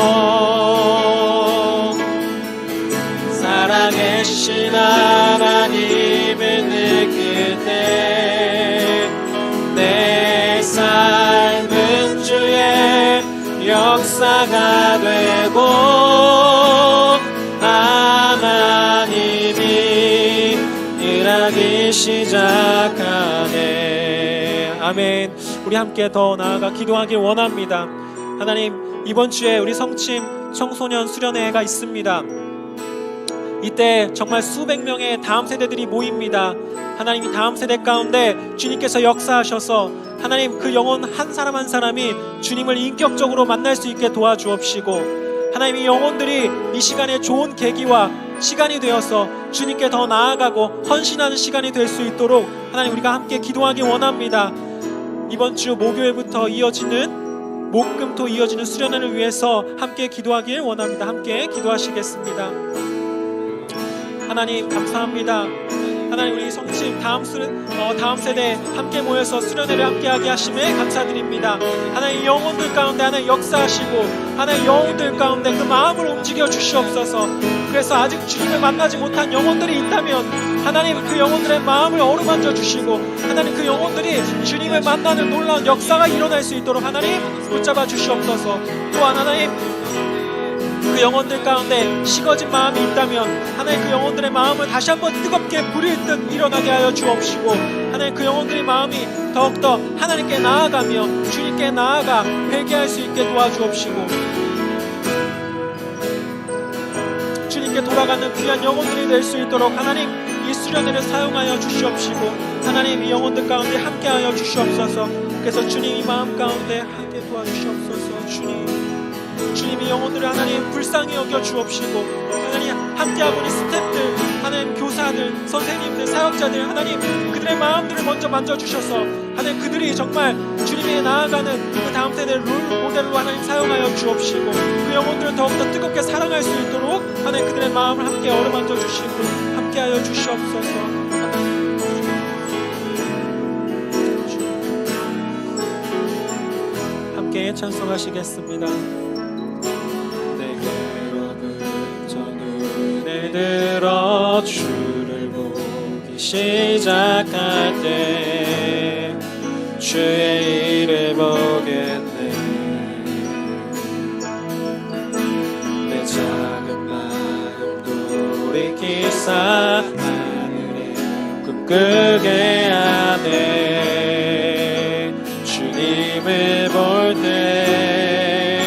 살아계신 하나님을 느낄 때 내 삶은 주의 역사가 되고 하나님이 일하기 시작하네. 아멘. 우리 함께 더 나아가 기도하길 원합니다. 하나님, 이번 주에 우리 성침 청소년 수련회가 있습니다. 이때 정말 수백 명의 다음 세대들이 모입니다. 하나님, 이 다음 세대 가운데 주님께서 역사하셔서 하나님 그 영혼 한 사람 한 사람이 주님을 인격적으로 만날 수 있게 도와주옵시고 하나님 이 영혼들이 이 시간에 좋은 계기와 시간이 되어서 주님께 더 나아가고 헌신하는 시간이 될 수 있도록 하나님 우리가 함께 기도하기 원합니다. 이번 주 목요일부터 이어지는 목금토 이어지는 수련회를 위해서 함께 기도하길 원합니다. 함께 기도하시겠습니다. 하나님 감사합니다. 하나님 우리 성심 다음 세대 함께 모여서 수련회를 함께하게 하심에 감사드립니다. 하나님 영혼들 가운데 하나님 역사하시고 하나님 영혼들 가운데 그 마음을 움직여 주시옵소서. 그래서 아직 주님을 만나지 못한 영혼들이 있다면 하나님 그 영혼들의 마음을 어루만져 주시고 하나님 그 영혼들이 주님을 만나는 놀라운 역사가 일어날 수 있도록 하나님 붙잡아 주시옵소서. 또한 하나님 그 영혼들 가운데 식어진 마음이 있다면 하나님 그 영혼들의 마음을 다시 한번 뜨겁게 불일 듯 일어나게 하여 주옵시고 하나님 그 영혼들의 마음이 더욱더 하나님께 나아가며 주님께 나아가 회개할 수 있게 도와주옵시고 주님께 돌아가는 귀한 영혼들이 될 수 있도록 하나님 이 수련회를 사용하여 주시옵시고 하나님 이 영혼들 가운데 함께하여 주시옵소서. 그래서 주님 이 마음 가운데 함께 도와주시옵소서. 주님이 영혼들을 하나님 불쌍히 여겨 주옵시고 하나님 함께하고 있는 스태프들 하나님 교사들 선생님들 사역자들 하나님 그들의 마음들을 먼저 만져주셔서 하나님 그들이 정말 주님에 나아가는 그 다음 세대를 롤 모델로 하나님 사용하여 주옵시고 그 영혼들을 더욱더 뜨겁게 사랑할 수 있도록 하나님 그들의 마음을 함께 어루만져 주시고 함께하여 주시옵소서. 함께 찬송하시겠습니다. 들어 주를 보기 시작할 때 주의 일을 보겠네. 내 작은 마음 돌이키사 하늘에 꿈꾸게 하네. 주님을 볼 때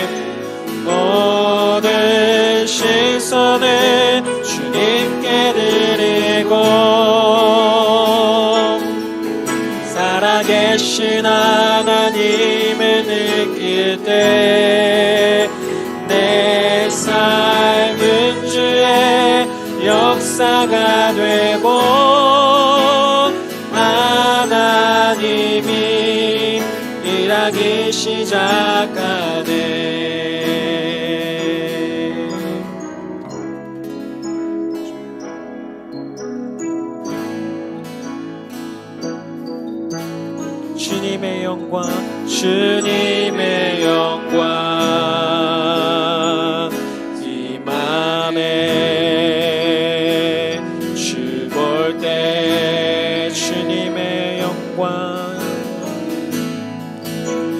모든 시선을 주님께 드리고 살아계신 하나님을 느낄 때 내 삶은 주의 역사가 되고 하나님이 일하기 시작하네. 주님의 영광, 주님의 영광 임하네. 주 볼 때 주님의 영광,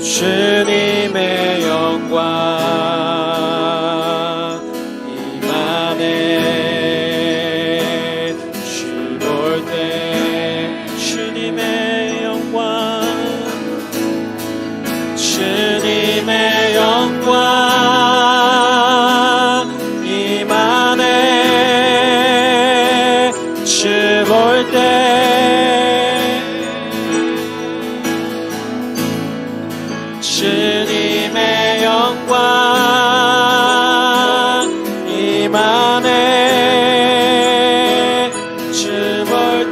주님의 영광 임하네. 주 볼 때 주님의 영광, 주님의 영광 임하네. 주 볼 때 주님의 영광 임하네. 주 볼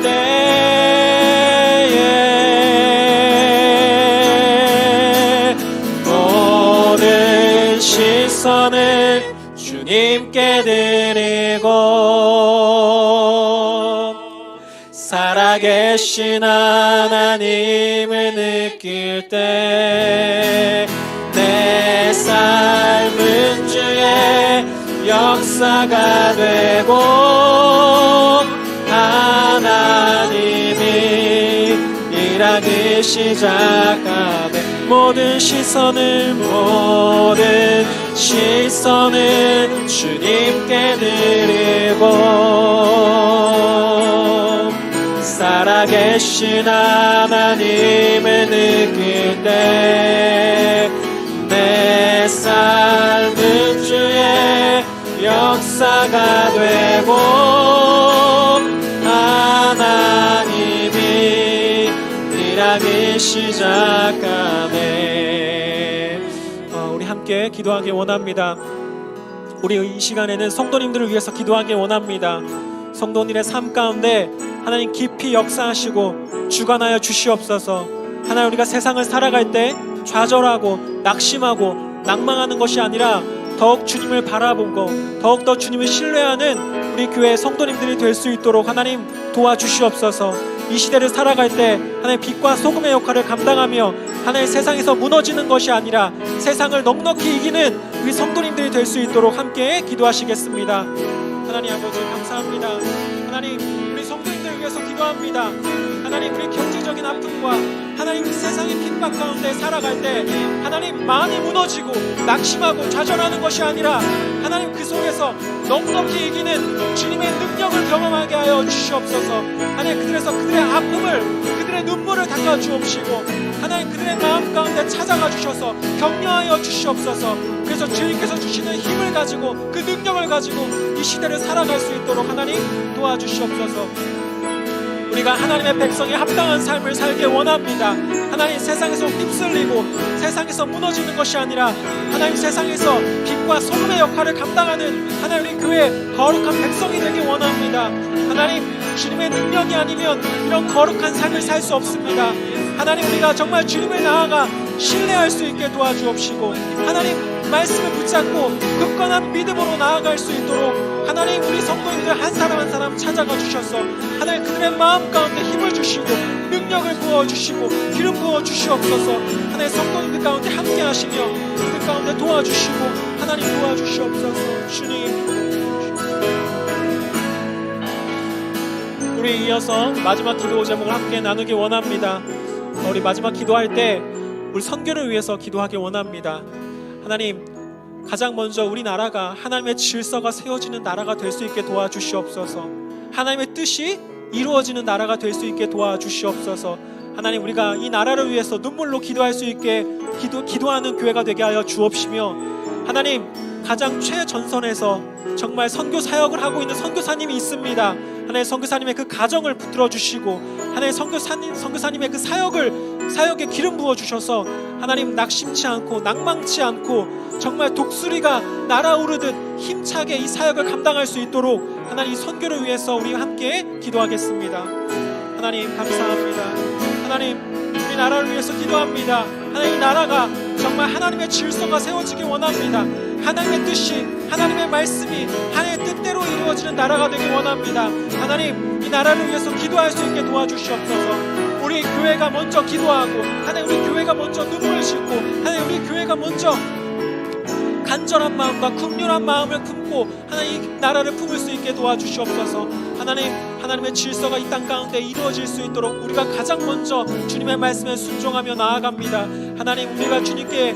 때에 모든 시선을 주님께 드리고 살아계신 하나님을 느낄 때 내 삶은 주의 역사가 되고 하나님이 일하기 시작하네. 모든 시선을 주님께 드리고 살아계신 하나님을 느낄 때 내 삶은 주의 역사가 되고 하나님이 일하기 시작하네. 우리 함께 기도하기 원합니다. 우리 이 시간에는 성도님들을 위해서 기도하기 원합니다. 성도님의 삶 가운데 하나님 깊이 역사하시고 주관하여 주시옵소서. 하나님, 우리가 세상을 살아갈 때 좌절하고 낙심하고 낭망하는 것이 아니라 더욱 주님을 바라보고 더욱더 주님을 신뢰하는 우리 교회 성도님들이 될 수 있도록 하나님 도와주시옵소서. 이 시대를 살아갈 때 하나님 빛과 소금의 역할을 감당하며 하나님 세상에서 무너지는 것이 아니라 세상을 넉넉히 이기는 우리 성도님들이 될 수 있도록 함께 기도하시겠습니다. 하나님 아버지 감사합니다. 하나님, 우리 성도님들을 위해서 기도합니다. 하나님, 우리 경제적인 아픔과 하나님 세상의 핍박 가운데 살아갈 때 하나님 많이 무너지고 낙심하고 좌절하는 것이 아니라 하나님 그 속에서 넉넉히 이기는 주님의 능력을 경험하게 하여 주시옵소서. 하나님, 그들의 아픔을, 그들의 눈물을 닦아 주옵시고 하나님 그들의 마음 가운데 찾아가 주셔서 격려하여 주시옵소서. 그래서 주님께서 주시는 힘을 가지고 그 능력을 가지고 이 시대를 살아갈 수 있도록 하나님 도와주시옵소서. 우리가 하나님의 백성이 합당한 삶을 살기 원합니다. 하나님, 세상에서 휩쓸리고 세상에서 무너지는 것이 아니라 하나님 세상에서 빛과 소금의 역할을 감당하는 하나님 우리 교회의 거룩한 백성이 되기 원합니다. 하나님, 주님의 능력이 아니면 이런 거룩한 삶을 살 수 없습니다. 하나님, 우리가 정말 주님을 나아가 신뢰할 수 있게 도와주옵시고 하나님 말씀을 붙잡고 굳건한 믿음으로 나아갈 수 있도록 하나님 우리 성도님들 한 사람 한 사람 찾아가 주셔서 하나님 그들의 마음 가운데 힘을 주시고 능력을 부어주시고 기름 부어주시옵소서. 하나님 성도님들 가운데 함께 하시며 그들 가운데 도와주시고 하나님 도와주시옵소서. 주님, 우리 이어서 마지막 기도 제목을 함께 나누기 원합니다. 우리 마지막 기도할 때 우리 선교를 위해서 기도하기 원합니다. 하나님, 가장 먼저 우리나라가 하나님의 질서가 세워지는 나라가 될 수 있게 도와주시옵소서. 하나님의 뜻이 이루어지는 나라가 될 수 있게 도와주시옵소서. 하나님, 우리가 이 나라를 위해서 눈물로 기도할 수 있게 기도하는 교회가 되게 하여 주옵시며 하나님, 가장 최전선에서 정말 선교 사역을 하고 있는 선교사님이 있습니다. 하나님, 선교사님의 그 가정을 붙들어 주시고 하나님 선교사님의 그 사역에 기름 부어 주셔서 하나님 낙심치 않고 낭망치 않고 정말 독수리가 날아오르듯 힘차게 이 사역을 감당할 수 있도록 하나님 이 선교를 위해서 우리 함께 기도하겠습니다. 하나님 감사합니다. 하나님, 우리 나라를 위해서 기도합니다. 하나님, 이 나라가 정말 하나님의 질서가 세워지기 원합니다. 하나님의 뜻이, 하나님의 말씀이 하나님의 뜻대로 이루어지는 나라가 되기 원합니다. 하나님, 이 나라를 위해서 기도할 수 있게 도와주시옵소서. 우리 교회가 먼저 기도하고, 하나님 우리 교회가 먼저 눈물을 싣고, 하나님 우리 교회가 먼저 간절한 마음과 긍휼한 마음을 품고 하나님 이 나라를 품을 수 있게 도와주시옵소서. 하나님의 질서가 이 땅 가운데 이루어질 수 있도록 우리가 가장 먼저 주님의 말씀에 순종하며 나아갑니다. 하나님, 우리가 주님께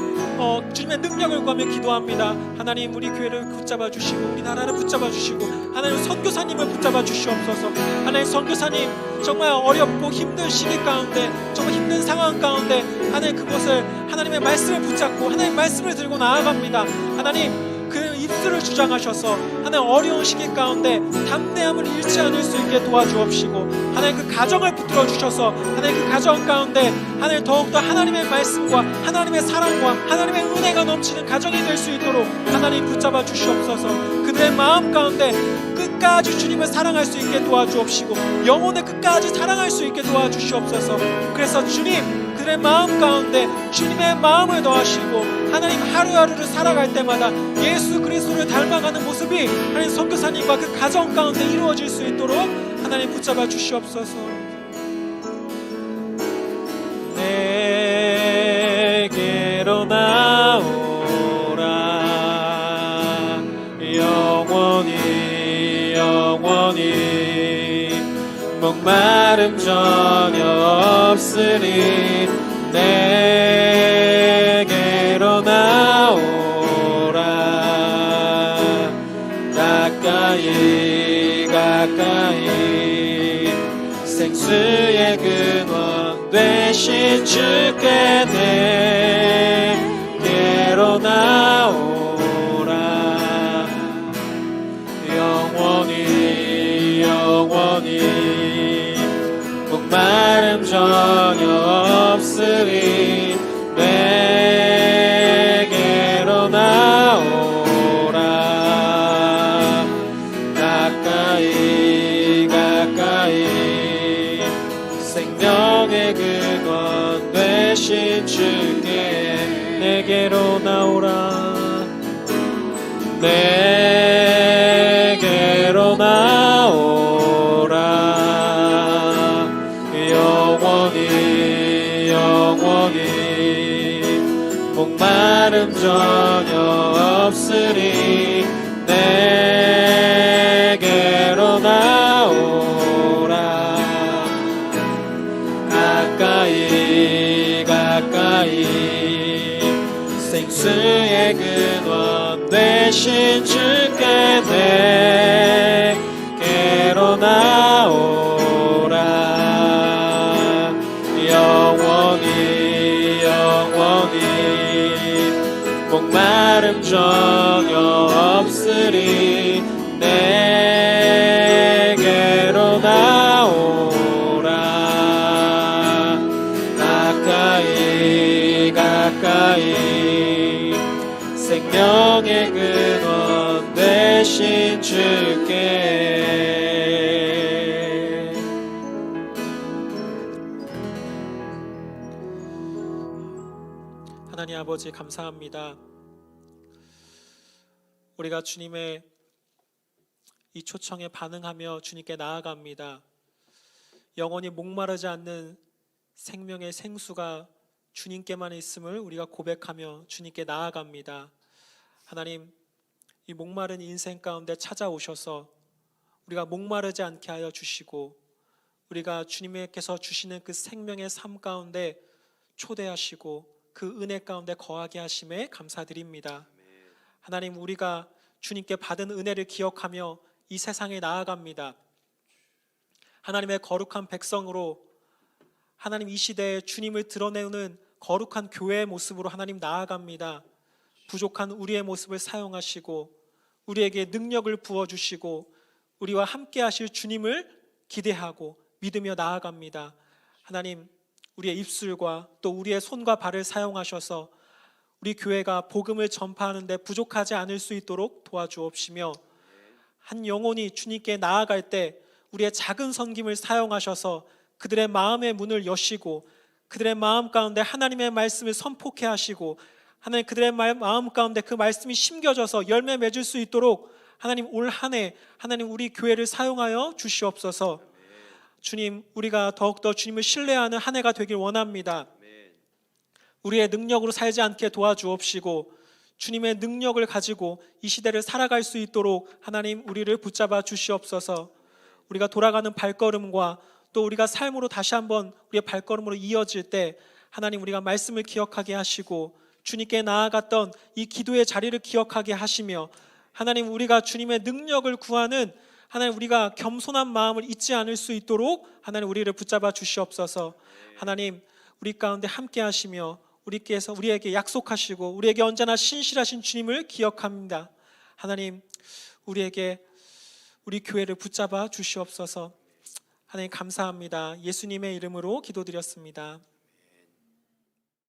주님의 능력을 구하며 기도합니다. 하나님, 우리 교회를 붙잡아 주시고 우리 나라를 붙잡아 주시고 하나님 선교사님을 붙잡아 주시옵소서. 하나님, 선교사님 정말 어렵고 힘든 시기 가운데, 정말 힘든 상황 가운데 하나님 그곳을 하나님의 말씀을 붙잡고 하나님 말씀을 들고 나아갑니다. 하나님, 그 입술을 주장하셔서 하나님 어려운 시기 가운데 담대함을 잃지 않을 수 있게 도와주옵시고, 하나님 그 가정을 붙들어 주셔서 하나님 그 가정 가운데 하나님 더욱더 하나님의 말씀과 하나님의 사랑과 하나님의 은혜가 넘치는 가정이 될 수 있도록 하나님 붙잡아 주시옵소서. 그들의 마음 가운데 끝까지 주님을 사랑할 수 있게 도와주옵시고 영혼의 끝까지 사랑할 수 있게 도와주시옵소서. 그래서 주님, 그들의 마음 가운데 주님의 마음을 더하시고 하나님 하루하루를 살아갈 때마다 예수 그리스도를 닮아가는 모습이 하나님 선교사님과 그 가정 가운데 이루어질 수 있도록 하나님 붙잡아 주시옵소서. 내게로 나오라. 영원히 영원히 목마름 전혀 없으리. 내게로 나오라. 가까이 가까이 생수의 근원 되신 주께 내게로 나오라. 영원히 영원히 목마름 전혀 없으리. 내게로 나오라. 가까이 가까이 생명의 근원 되신 주께 내게로 나오라. 내게로 나오라. 영원히 영원히 목마름 전혀 없으리. 내게로 나오라. 가까이 가까이 생수의 근원 되신 주께 내게로 나오라. 영원히 영원히 목마름 전혀 없으리. 내게로 나오라. 가까이 가까이 생명의 근원 되신 주께. 하나님 아버지, 감사합니다. 우리가 주님의 이 초청에 반응하며 주님께 나아갑니다. 영원히 목마르지 않는 생명의 생수가 주님께만 있음을 우리가 고백하며 주님께 나아갑니다. 하나님, 이 목마른 인생 가운데 찾아오셔서 우리가 목마르지 않게 하여 주시고 우리가 주님께서 주시는 그 생명의 삶 가운데 초대하시고 그 은혜 가운데 거하게 하심에 감사드립니다. 하나님, 우리가 주님께 받은 은혜를 기억하며 이 세상에 나아갑니다. 하나님의 거룩한 백성으로 하나님 이 시대에 주님을 드러내는 거룩한 교회의 모습으로 하나님 나아갑니다. 부족한 우리의 모습을 사용하시고 우리에게 능력을 부어주시고 우리와 함께 하실 주님을 기대하고 믿으며 나아갑니다. 하나님, 우리의 입술과 또 우리의 손과 발을 사용하셔서 우리 교회가 복음을 전파하는 데 부족하지 않을 수 있도록 도와주옵시며 한 영혼이 주님께 나아갈 때 우리의 작은 섬김을 사용하셔서 그들의 마음의 문을 여시고 그들의 마음 가운데 하나님의 말씀을 선포케 하시고 하나님 그들의 마음 가운데 그 말씀이 심겨져서 열매 맺을 수 있도록 하나님 올 한 해 하나님 우리 교회를 사용하여 주시옵소서. 주님, 우리가 더욱더 주님을 신뢰하는 한 해가 되길 원합니다. 우리의 능력으로 살지 않게 도와주옵시고 주님의 능력을 가지고 이 시대를 살아갈 수 있도록 하나님 우리를 붙잡아 주시옵소서. 우리가 돌아가는 발걸음과 또 우리가 삶으로 다시 한번 우리의 발걸음으로 이어질 때 하나님 우리가 말씀을 기억하게 하시고 주님께 나아갔던 이 기도의 자리를 기억하게 하시며 하나님 우리가 주님의 능력을 구하는 하나님 우리가 겸손한 마음을 잊지 않을 수 있도록 하나님 우리를 붙잡아 주시옵소서. 하나님 우리 가운데 함께 하시며 우리께서 우리에게 약속하시고 우리에게 언제나 신실하신 주님을 기억합니다. 하나님 우리에게 우리 교회를 붙잡아 주시옵소서. 하나님 감사합니다. 예수님의 이름으로 기도드렸습니다.